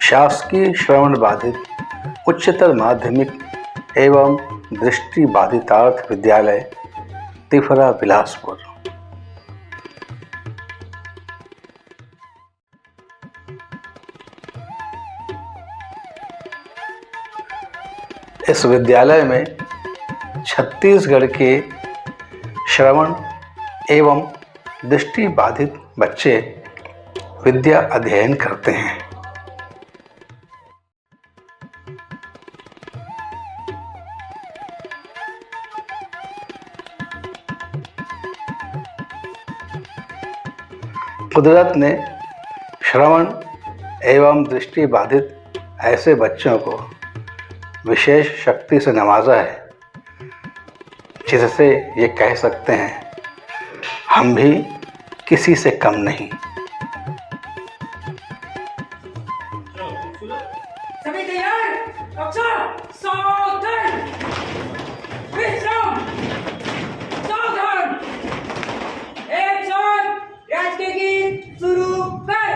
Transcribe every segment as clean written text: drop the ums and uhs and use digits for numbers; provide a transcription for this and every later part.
शासकीय श्रवण बाधित उच्चतर माध्यमिक एवं दृष्टि बाधितार्थ विद्यालय तिफरा बिलासपुर। इस विद्यालय में छत्तीसगढ़ के श्रवण एवं दृष्टि बाधित बच्चे विद्या अध्ययन करते हैं। कुदरत ने श्रवण एवं दृष्टि बाधित ऐसे बच्चों को विशेष शक्ति से नवाजा है, जिससे ये कह सकते हैं हम भी किसी से कम नहीं। सभी तैयार? सावधान, विश्राम, सावधान। एक साथ राष्ट्रीय गीत शुरू कर।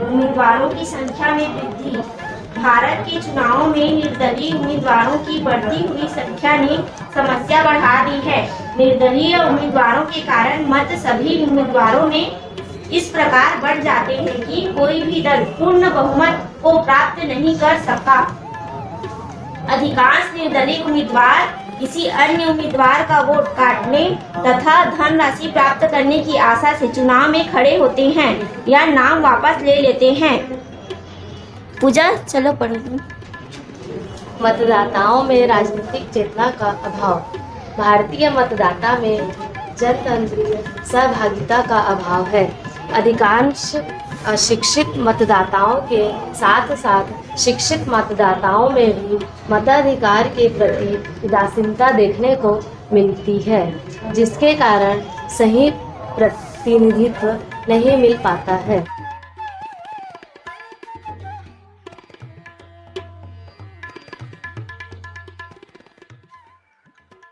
उम्मीदवारों की संख्या में वृद्धि। भारत के चुनावों में निर्दलीय उम्मीदवारों की बढ़ती हुई संख्या ने समस्या बढ़ा दी है। निर्दलीय उम्मीदवारों के कारण मत सभी उम्मीदवारों में इस प्रकार बढ़ जाते हैं कि कोई भी दल पूर्ण बहुमत को प्राप्त नहीं कर सका। अधिकांश निर्दलीय उम्मीदवार किसी अन्य उम्मीदवार का वोट काटने तथा धनराशि प्राप्त करने की आशा से चुनाव में खड़े होते हैं या नाम वापस ले लेते हैं। पूजा चलो पढ़ो। मतदाताओं में राजनीतिक चेतना का अभाव। भारतीय मतदाता में जनतंत्रीय सहभागिता का अभाव है। अधिकांश अशिक्षित मतदाताओं के साथ साथ शिक्षित मतदाताओं में भी मताधिकार के प्रति उदासीनता देखने को मिलती है, जिसके कारण सही प्रतिनिधित्व नहीं मिल पाता है।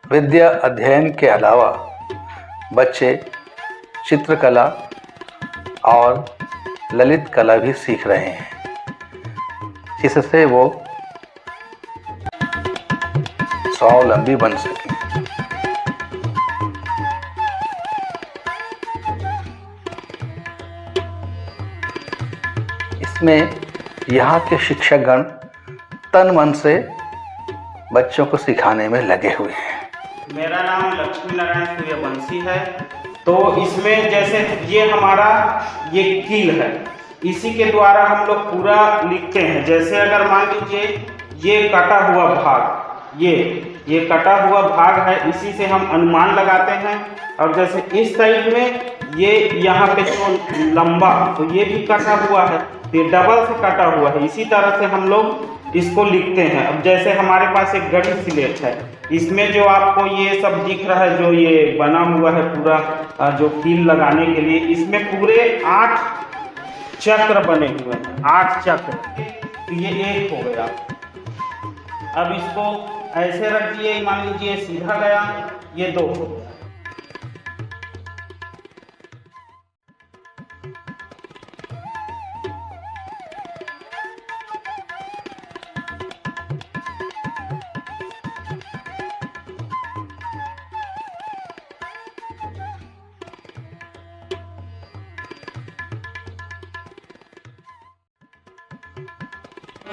विद्या अध्ययन के अलावा बच्चे चित्रकला और ललित कला भी सीख रहे हैं, जिससे वो स्वावलंबी बन सकें। इसमें यहाँ के शिक्षकगण तन मन से बच्चों को सिखाने में लगे हुए हैं। मेरा नाम लक्ष्मी नारायण सूर्यवंशी है। तो इसमें जैसे ये हमारा ये कील है, इसी के द्वारा हम लोग पूरा लिखते हैं। जैसे अगर मान लीजिए ये कटा हुआ भाग, ये कटा हुआ भाग है, इसी से हम अनुमान लगाते हैं। और जैसे इस साइड में ये यहाँ पे जो लंबा, तो ये भी कटा हुआ है, ये डबल से कटा हुआ है। इसी तरह से हम लोग इसको लिखते हैं। अब जैसे हमारे पास एक गणित स्लेट है, इसमें जो आपको ये सब दिख रहा है, जो ये बना हुआ है पूरा जो कील लगाने के लिए, इसमें पूरे 8 चक्र बने हुए हैं, 8 चक्र। तो ये एक हो गया। अब इसको ऐसे रख दिए, मान लीजिए सीधा गया, ये 2 हो गया।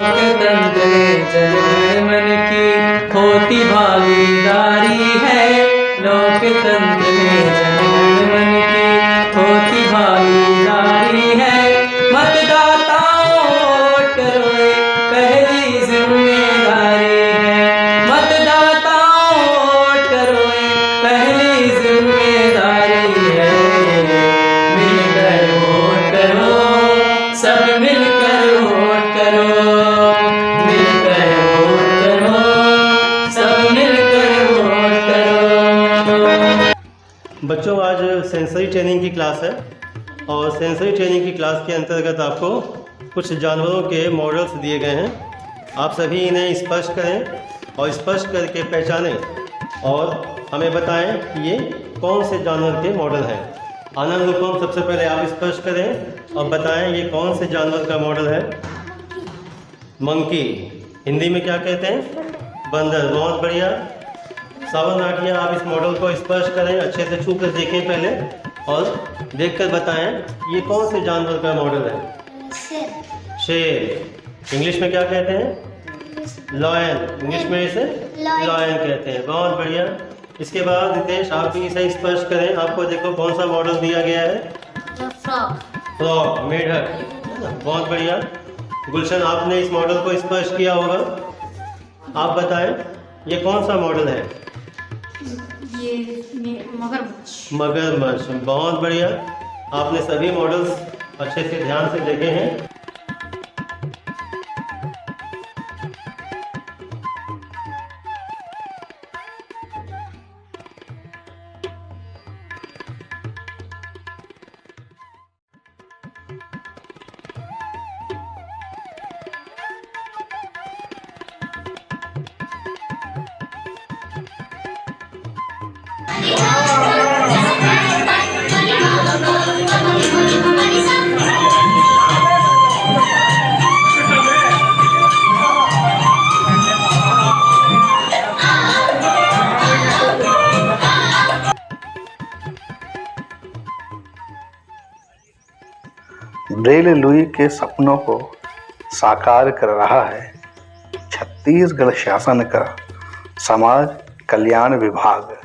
लोकतंत्र में जनगण मन की होती भागीदारी है। लोकतंत्र में जनगण मन की होती भागीदारी है। मतदाताओं वोट करो ये पहली जिम्मेदारी है। मतदाताओं वोट करो ये पहली जिम्मेदारी है। मिलकर वोट करो, सब मिलकर वोट करो। बच्चों, आज सेंसरी ट्रेनिंग की क्लास है और सेंसरी ट्रेनिंग की क्लास के अंतर्गत आपको कुछ जानवरों के मॉडल्स दिए गए हैं। आप सभी इन्हें स्पष्ट करें और स्पष्ट करके पहचानें और हमें बताएं कि ये कौन से जानवर के मॉडल हैं। आनंद रूपम, सबसे पहले आप स्पष्ट करें और बताएं ये कौन से जानवर का मॉडल है। मंकी, हिंदी में क्या कहते हैं? बंदर। बहुत बढ़िया। सावन नाटिया, आप इस मॉडल को स्पर्श करें, अच्छे से छू कर देखें पहले और देखकर बताएं ये कौन से जानवर का मॉडल है। शेर। इंग्लिश में क्या कहते हैं? लॉयन। इंग्लिश में इसे लॉयन कहते हैं। बहुत बढ़िया। इसके बाद रितेश, आप भी इसे स्पर्श करें। आपको देखो कौन सा मॉडल दिया गया है? फ्रॉग, मेढक। बहुत बढ़िया। गुलशन, आपने इस मॉडल को स्पर्श किया होगा। आप बताएं ये कौन सा मॉडल है? ये मगरमच्छ। मगरमच्छ। बहुत बढ़िया। आपने सभी मॉडल्स अच्छे से ध्यान से देखे हैं। ब्रेल लुई के सपनों को साकार कर रहा है छत्तीसगढ़ शासन का समाज कल्याण विभाग।